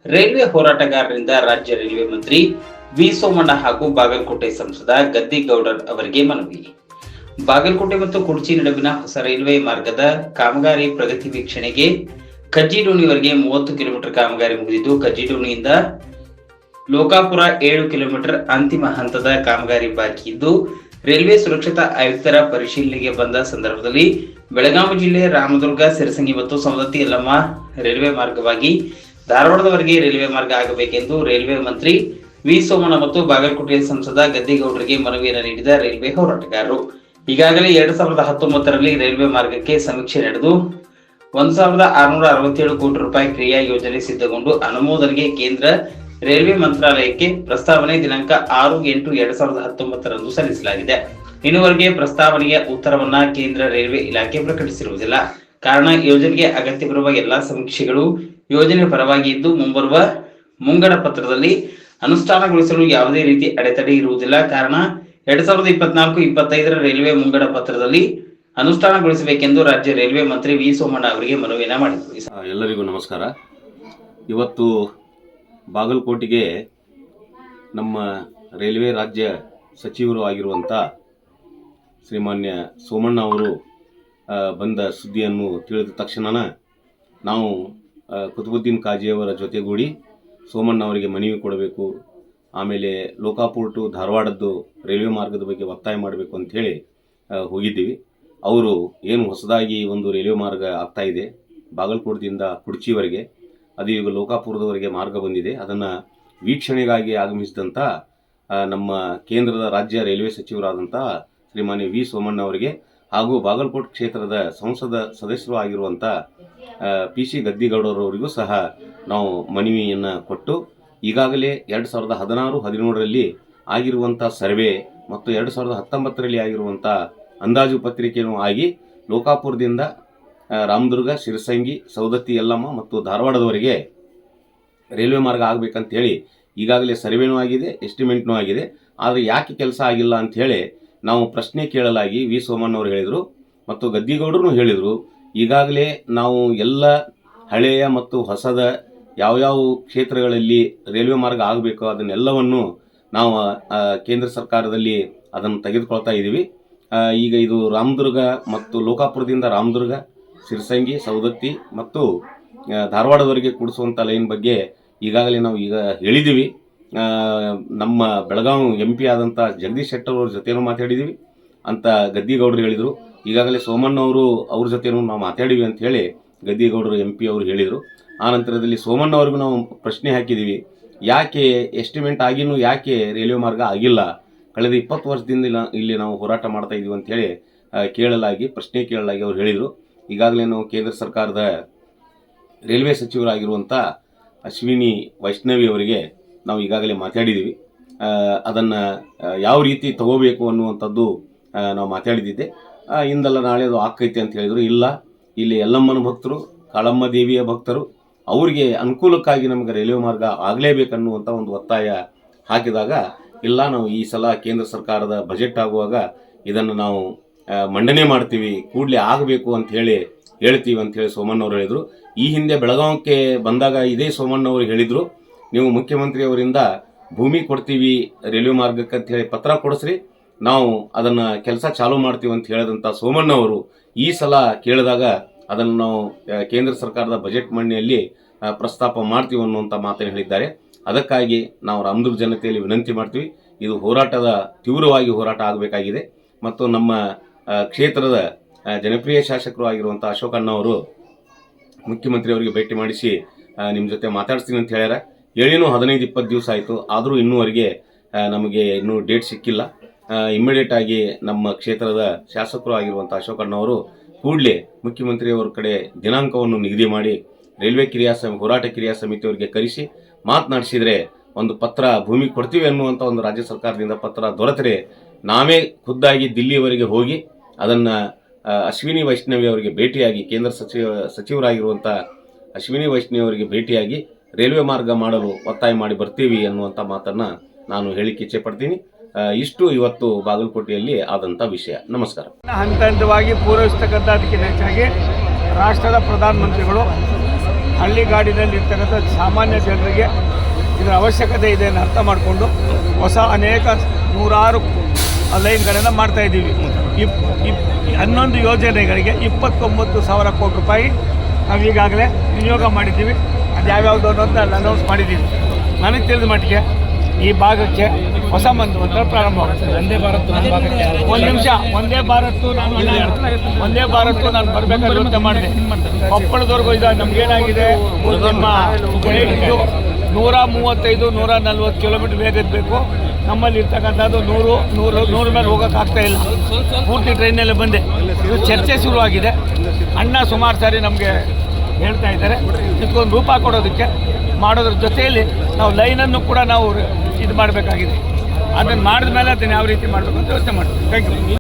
Railway ಹೋರಾಟಗಾರರಿಂದ ರಾಜ್ಯ railway ಮಂತ್ರಿ V Somanna ಹಾಗೂ ಬಾಗಲಕೋಟೆ ಸಂಸದ ಗದ್ದಿಗೌಡರ್ ಅವರಿಗೆ ಮನವಿ. ಬಾಗಲಕೋಟೆ ಮತ್ತು ಕುಡ್ಚಿ ನಡುವಿನ ಹೊಸ ರೈಲ್ವೆ ಮಾರ್ಗದ ಕಾಮಗಾರಿ ಪ್ರಗತಿ ವೀಕ್ಷಣೆಗೆ ಕಜ್ಜಿಡೋಣಿವರೆಗೆ 30 ಕಿಲೋಮೀಟರ್ ಕಾಮಗಾರಿ ಮುಗಿದಿದ್ದು, ಕಜ್ಜಿಡೋಣಿಯಿಂದ ಲೋಕಾಪುರ 7 ಕಿಲೋಮೀಟರ್ ಅಂತಿಮ ಹಂತದ ಕಾಮಗಾರಿ ಬಾಕಿ ಇದ್ದು, ರೈಲ್ವೆ ಸುರಕ್ಷತಾ ಆಯುಕ್ತರ ಪರಿಶೀಲನೆಗೆ ಬಂದ ಸಂದರ್ಭದಲ್ಲಿ ಬೆಳಗಾವಿ ಜಿಲ್ಲೆ ರಾಮದುರ್ಗ, ಸಿರಸಂಗಿ ಮತ್ತು ಸವದತ್ತಿ ಯಲ್ಲಮ್ಮ ರೈಲ್ವೆ ಮಾರ್ಗವಾಗಿ ಧಾರವಾಡದವರೆಗೆ ರೈಲ್ವೆ ಮಾರ್ಗ ಆಗಬೇಕೆಂದು ರೈಲ್ವೆ ಮಂತ್ರಿ ವಿ ಸೋಮಣ್ಣ ಮತ್ತು ಬಾಗಲಕೋಟೆ ಸಂಸದ ಗದ್ದಿಗೌಡರಿಗೆ ಮನವಿಯನ್ನು ನೀಡಿದ ರೈಲ್ವೆ ಹೋರಾಟಗಾರರು ಈಗಾಗಲೇ 2019ರಲ್ಲಿ ರೈಲ್ವೆ ಮಾರ್ಗಕ್ಕೆ ಸಮೀಕ್ಷೆ ನಡೆದು 1667 ಕೋಟಿ ರೂಪಾಯಿ ಕ್ರಿಯಾ ಯೋಜನೆ ಸಿದ್ಧಗೊಂಡು ಅನುಮೋದನೆಗೆ ಕೇಂದ್ರ ರೈಲ್ವೆ ಮಂತ್ರಾಲಯಕ್ಕೆ ಪ್ರಸ್ತಾವನೆ ದಿನಾಂಕ 6/8/2019 ಸಲ್ಲಿಸಲಾಗಿದೆ. ಇನ್ನುವರೆಗೆ ಪ್ರಸ್ತಾವನೆಯ ಉತ್ತರವನ್ನ ಕೇಂದ್ರ ರೈಲ್ವೆ ಇಲಾಖೆ ಪ್ರಕಟಿಸಿರುವುದಿಲ್ಲ. ಕಾರಣ, ಯೋಜನೆಗೆ ಅಗತ್ಯವಿರುವ ಎಲ್ಲಾ ಸಮೀಕ್ಷೆಗಳು ಯೋಜನೆ ಪರವಾಗಿ ಇದ್ದು, ಮುಂಬರುವ ಮುಂಗಡ ಪತ್ರದಲ್ಲಿ ಅನುಷ್ಠಾನಗೊಳಿಸಲು ಯಾವುದೇ ರೀತಿ ಅಡೆತಡೆ ಇರುವುದಿಲ್ಲ. ಕಾರಣ, 2024-25 ರೈಲ್ವೆ ಮುಂಗಡ ಪತ್ರದಲ್ಲಿ ಅನುಷ್ಠಾನಗೊಳಿಸಬೇಕೆಂದು ರಾಜ್ಯ ರೈಲ್ವೆ ಮಂತ್ರಿ ವಿ ಸೋಮಣ್ಣ ಅವರಿಗೆ ಮನವಿಯನ್ನು ಮಾಡಿದರು. ಎಲ್ಲರಿಗೂ ನಮಸ್ಕಾರ. ಇವತ್ತು ಬಾಗಲಕೋಟೆಗೆ ನಮ್ಮ ರೈಲ್ವೆ ರಾಜ್ಯ ಸಚಿವರು ಆಗಿರುವಂಥ ಶ್ರೀಮಾನ್ಯ ಸೋಮಣ್ಣ ಅವರು ಬಂದ ಸುದ್ದಿಯನ್ನು ತಿಳಿದ ತಕ್ಷಣ ನಾವು ಕುತುಬುದ್ದೀನ್ ಕಾಜಿಯವರ ಜೊತೆಗೂಡಿ ಸೋಮಣ್ಣ ಅವರಿಗೆ ಮನವಿ ಕೊಡಬೇಕು, ಆಮೇಲೆ ಲೋಕಾಪುರ ಟು ಧಾರವಾಡದ್ದು ರೈಲ್ವೆ ಮಾರ್ಗದ ಬಗ್ಗೆ ಒತ್ತಾಯ ಮಾಡಬೇಕು ಅಂಥೇಳಿ ಹೋಗಿದ್ದೀವಿ. ಅವರು ಏನು ಹೊಸದಾಗಿ ಒಂದು ರೈಲ್ವೆ ಮಾರ್ಗ ಆಗ್ತಾ ಇದೆ ಬಾಗಲಕೋಟದಿಂದ ಕುಡ್ಚಿವರೆಗೆ, ಅದು ಈಗ ಲೋಕಾಪುರದವರೆಗೆ ಮಾರ್ಗ ಬಂದಿದೆ. ಅದನ್ನು ವೀಕ್ಷಣೆಗಾಗಿ ಆಗಮಿಸಿದಂಥ ನಮ್ಮ ಕೇಂದ್ರದ ರಾಜ್ಯ ರೈಲ್ವೆ ಸಚಿವರಾದಂಥ ಶ್ರೀಮಾನ್ಯ ವಿ ಸೋಮಣ್ಣ ಅವರಿಗೆ ಹಾಗೂ ಬಾಗಲಕೋಟೆ ಕ್ಷೇತ್ರದ ಸಂಸದ ಸದಸ್ಯರು ಆಗಿರುವಂಥ PC ಗದ್ದಿಗೌಡರವರಿಗೂ ಸಹ ನಾವು ಮನವಿಯನ್ನು ಕೊಟ್ಟು, ಈಗಾಗಲೇ 2016-17ರಲ್ಲಿ ಆಗಿರುವಂಥ ಸರ್ವೆ ಮತ್ತು 2019ರಲ್ಲಿ ಆಗಿರುವಂಥ ಅಂದಾಜು ಪತ್ರಿಕೆಯೂ ಆಗಿ ಲೋಕಾಪುರದಿಂದ ರಾಮದುರ್ಗ, ಸಿರಸಂಗಿ, ಸವದತ್ತಿ ಯಲ್ಲಮ್ಮ ಮತ್ತು ಧಾರವಾಡದವರೆಗೆ ರೈಲ್ವೆ ಮಾರ್ಗ ಆಗಬೇಕಂತೇಳಿ ಈಗಾಗಲೇ ಸರ್ವೆನೂ ಆಗಿದೆ, ಎಸ್ಟಿಮೇಟ್ನೂ ಆಗಿದೆ. ಆದರೆ ಯಾಕೆ ಕೆಲಸ ಆಗಿಲ್ಲ ಅಂಥೇಳಿ ನಾವು ಪ್ರಶ್ನೆ ಕೇಳಲಾಗಿ ವಿ ಸೋಮಣ್ಣವರು ಹೇಳಿದರು ಮತ್ತು ಗದ್ದಿಗೌಡರು ಹೇಳಿದರು. ಈಗಾಗಲೇ ನಾವು ಎಲ್ಲ ಹಳೆಯ ಮತ್ತು ಹೊಸದ ಯಾವ್ಯಾವ ಕ್ಷೇತ್ರಗಳಲ್ಲಿ ರೈಲ್ವೆ ಮಾರ್ಗ ಆಗಬೇಕು ಅದನ್ನೆಲ್ಲವನ್ನು ನಾವು ಕೇಂದ್ರ ಸರ್ಕಾರದಲ್ಲಿ ಅದನ್ನು ತೆಗೆದುಕೊಳ್ತಾ ಇದ್ದೀವಿ. ಈಗ ಇದು ರಾಮದುರ್ಗ ಮತ್ತು ಲೋಕಾಪುರದಿಂದ ರಾಮದುರ್ಗ, ಸಿರಸಂಗಿ, ಸವದತ್ತಿ ಮತ್ತು ಧಾರವಾಡದವರೆಗೆ ಕೂಡಿಸುವಂಥ ಲೈನ್ ಬಗ್ಗೆ ಈಗಾಗಲೇ ನಾವು ಹೇಳಿದ್ದೀವಿ. ನಮ್ಮ ಬೆಳಗಾವಿ MP ಆದಂಥ ಜಗದೀಶ್ ಶೆಟ್ಟರ್ ಅವ್ರ ಜೊತೆನೂ ಮಾತಾಡಿದ್ದೀವಿ ಅಂತ ಗದ್ದಿಗೌಡರು ಹೇಳಿದರು. ಈಗಾಗಲೇ ಸೋಮಣ್ಣ ಅವ್ರ ಜೊತೆನೂ ನಾವು ಮಾತಾಡಿವಿ ಅಂತ ಹೇಳಿ ಗದ್ದಿಗೌಡರು MP ಅವರು ಹೇಳಿದರು. ಆ ನಂತರದಲ್ಲಿ ಸೋಮಣ್ಣ ಅವ್ರಿಗೂ ನಾವು ಪ್ರಶ್ನೆ ಹಾಕಿದ್ದೀವಿ, ಯಾಕೆ ಎಸ್ಟಿಮೇಟ್ ಆಗಿನೂ ಯಾಕೆ ರೈಲ್ವೆ ಮಾರ್ಗ ಆಗಿಲ್ಲ, ಕಳೆದ 20 ವರ್ಷದಿಂದ ಇಲ್ಲಿ ನಾವು ಹೋರಾಟ ಮಾಡ್ತಾ ಇದ್ದೀವಿ ಅಂಥೇಳಿ ಪ್ರಶ್ನೆ ಕೇಳಲಾಗಿ ಅವ್ರು ಹೇಳಿದರು. ಈಗಾಗಲೇ ನಾವು ಕೇಂದ್ರ ಸರ್ಕಾರದ ರೈಲ್ವೆ ಸಚಿವರಾಗಿರುವಂಥ ಅಶ್ವಿನಿ ವೈಷ್ಣವಿ ಅವರಿಗೆ ನಾವು ಈಗಾಗಲೇ ಮಾತಾಡಿದ್ದೀವಿ. ಅದನ್ನು ಯಾವ ರೀತಿ ತಗೋಬೇಕು ಅನ್ನುವಂಥದ್ದು ನಾವು ಮಾತಾಡಿದ್ದೆ. ಇಂದಲ್ಲ ನಾಳೆ ಅದು ಆಕ್ಕೈತೆ ಅಂತ ಹೇಳಿದರು. ಇಲ್ಲ, ಇಲ್ಲಿ ಯಲ್ಲಮ್ಮನ ಭಕ್ತರು, ಕಾಳಮ್ಮ ದೇವಿಯ ಭಕ್ತರು, ಅವರಿಗೆ ಅನುಕೂಲಕ್ಕಾಗಿ ನಮಗೆ ರೈಲ್ವೆ ಮಾರ್ಗ ಆಗಲೇಬೇಕನ್ನುವಂಥ ಒಂದು ಒತ್ತಾಯ ಹಾಕಿದಾಗ, ಇಲ್ಲ, ನಾವು ಈ ಸಲ ಕೇಂದ್ರ ಸರ್ಕಾರದ ಬಜೆಟ್ ಆಗುವಾಗ ಇದನ್ನು ನಾವು ಮಂಡನೆ ಮಾಡ್ತೀವಿ, ಕೂಡಲೇ ಆಗಬೇಕು ಅಂತ ಹೇಳ್ತೀವಿ ಅಂಥೇಳಿ ಸೋಮಣ್ಣವ್ರು ಹೇಳಿದರು. ಈ ಹಿಂದೆ ಬೆಳಗಾವಕ್ಕೆ ಬಂದಾಗ ಇದೇ ಸೋಮಣ್ಣವ್ರು ಹೇಳಿದರು, ನೀವು ಮುಖ್ಯಮಂತ್ರಿಯವರಿಂದ ಭೂಮಿ ಕೊಡ್ತೀವಿ ರೈಲ್ವೆ ಮಾರ್ಗಕ್ಕೆ ಅಂತ ಹೇಳಿ ಪತ್ರ ಕೊಡಿಸ್ರಿ, ನಾವು ಅದನ್ನು ಕೆಲಸ ಚಾಲೂ ಮಾಡ್ತೀವಿ ಅಂತ ಹೇಳಿದಂಥ ಸೋಮಣ್ಣವರು ಈ ಸಲ ಕೇಳಿದಾಗ ಅದನ್ನು ನಾವು ಕೇಂದ್ರ ಸರ್ಕಾರದ ಬಜೆಟ್ ಮಂಡನೆಯಲ್ಲಿ ಪ್ರಸ್ತಾಪ ಮಾಡ್ತೀವಿ ಅನ್ನುವಂಥ ಮಾತನ್ನು ಹೇಳಿದ್ದಾರೆ. ಅದಕ್ಕಾಗಿ ನಾವು ರಾಮದುರ್ಗ ಜನತೆಯಲ್ಲಿ ವಿನಂತಿ ಮಾಡ್ತೀವಿ, ಇದು ತೀವ್ರವಾಗಿ ಹೋರಾಟ ಆಗಬೇಕಾಗಿದೆ. ಮತ್ತು ನಮ್ಮ ಕ್ಷೇತ್ರದ ಜನಪ್ರಿಯ ಶಾಸಕರು ಆಗಿರುವಂಥ ಅಶೋಕಣ್ಣ ಅವರು ಮುಖ್ಯಮಂತ್ರಿಯವರಿಗೆ ಭೇಟಿ ಮಾಡಿಸಿ ನಿಮ್ಮ ಜೊತೆ ಮಾತಾಡ್ತೀನಿ ಅಂತ ಹೇಳ್ಯಾರ. ಹೇಳಿನೂ 15-20 ದಿವಸ ಆಯಿತು, ಆದರೂ ಇನ್ನೂವರೆಗೆ ನಮಗೆ ಇನ್ನೂ ಡೇಟ್ ಸಿಕ್ಕಿಲ್ಲ. ಇಮ್ಮಿಡಿಯೇಟ್ ಆಗಿ ನಮ್ಮ ಕ್ಷೇತ್ರದ ಶಾಸಕರು ಆಗಿರುವಂಥ ಅಶೋಕಣ್ಣವರು ಕೂಡಲೇ ಮುಖ್ಯಮಂತ್ರಿಯವರ ಕಡೆ ದಿನಾಂಕವನ್ನು ನಿಗದಿ ಮಾಡಿ ರೈಲ್ವೆ ಹೋರಾಟ ಕ್ರಿಯಾ ಸಮಿತಿಯವರಿಗೆ ಕರೆಸಿ ಮಾತನಾಡಿಸಿದರೆ ಒಂದು ಪತ್ರ ಭೂಮಿ ಕೊಡ್ತೀವಿ ಅನ್ನುವಂಥ ಒಂದು ರಾಜ್ಯ ಸರ್ಕಾರದಿಂದ ಪತ್ರ ದೊರೆತರೆ ನಾವೇ ಖುದ್ದಾಗಿ ದಿಲ್ಲಿಯವರೆಗೆ ಹೋಗಿ ಅದನ್ನು ಅಶ್ವಿನಿ ವೈಷ್ಣವಿ ಅವರಿಗೆ ಭೇಟಿಯಾಗಿ, ಕೇಂದ್ರ ಸಚಿವರಾಗಿರುವಂಥ ಅಶ್ವಿನಿ ವೈಷ್ಣವಿ ಅವರಿಗೆ ಭೇಟಿಯಾಗಿ ರೈಲ್ವೆ ಮಾರ್ಗ ಮಾಡಲು ಒತ್ತಾಯ ಮಾಡಿ ಬರ್ತೀವಿ ಅನ್ನುವಂಥ ಮಾತನ್ನು ನಾನು ಹೇಳಿಕ್ಕೆ ಇಚ್ಛೆ ಪಡ್ತೀನಿ. ಇಷ್ಟು ಇವತ್ತು ಬಾಗಲಕೋಟೆಯಲ್ಲಿ ಆದಂಥ ವಿಷಯ. ನಮಸ್ಕಾರ. ಹಂತ ಹಂತವಾಗಿ ಪೂರೈಸತಕ್ಕಂಥ ಅದಕ್ಕಿಂತ ಹೆಚ್ಚಾಗಿ ರಾಷ್ಟ್ರದ ಪ್ರಧಾನಮಂತ್ರಿಗಳು ಹಳ್ಳಿಗಾಡಿನಲ್ಲಿ ಇರ್ತಕ್ಕಂಥ ಸಾಮಾನ್ಯ ಜನರಿಗೆ ಇದರ ಅವಶ್ಯಕತೆ ಇದೆ ಅಂತ ಅರ್ಥ ಮಾಡಿಕೊಂಡು ಹೊಸ ಅನೇಕ ನೂರಾರು ಲೈನ್ಗಳನ್ನು ಮಾಡ್ತಾಯಿದ್ದೀವಿ. 11 ಯೋಜನೆಗಳಿಗೆ 29,000 ಕೋಟಿ ರೂಪಾಯಿ ನಾವು ಈಗಾಗಲೇ ವಿನಿಯೋಗ ಮಾಡಿದ್ದೀವಿ. ಅದು ಯಾವ್ಯಾವುದು ಅನ್ನೋದು ಅನೌನ್ಸ್ ಮಾಡಿದ್ದೀವಿ. ನನಗೆ ತಿಳಿದ ಮಟ್ಟಿಗೆ ಈ ಭಾಗಕ್ಕೆ ಹೊಸ ಮಂತ್ರ ಪ್ರಾರಂಭವಾಗ್ತದೆ. ಒಂದು ನಿಮಿಷ, ಒಂದೇ ಭಾರತ್ ನಾನು ಬರಬೇಕಾದ್ರೆ ಯೋಚನೆ ಮಾಡಿದೆ. ಕೊಪ್ಪಳದವರೆಗೂ ಇದೆ. ನಮಗೇನಾಗಿದೆ, ನಿಮ್ಮ 135 140 ಕಿಲೋಮೀಟರ್ ವೇಗದ ಬೇಕು. ನಮ್ಮಲ್ಲಿ ಇರ್ತಕ್ಕಂಥದ್ದು 100 ಮೇಲೆ ಹೋಗೋಕ್ಕಾಗ್ತಾ ಇಲ್ಲ. ಪೂರ್ತಿ ಟ್ರೈನಲ್ಲೇ ಬಂದೆ. ಇದು ಚರ್ಚೆ ಶುರುವಾಗಿದೆ. ಅಣ್ಣ ಸುಮಾರು ಸಾರಿ ನಮಗೆ ಹೇಳ್ತಾ ಇದ್ದಾರೆ ಇದಕ್ಕೊಂದು ರೂಪ ಕೊಡೋದಕ್ಕೆ. ಮಾಡೋದ್ರ ಜೊತೆಯಲ್ಲಿ ನಾವು ಲೈನನ್ನು ಕೂಡ ನಾವು ಇದು ಮಾಡಬೇಕಾಗಿದೆ. ಅದನ್ನು ಮಾಡಿದ ಮೇಲೆ ಅದನ್ನು ಯಾವ ರೀತಿ ಮಾಡಬೇಕು ಅಂತ ಯೋಚನೆ ಮಾಡ್ತೀವಿ. Thank you.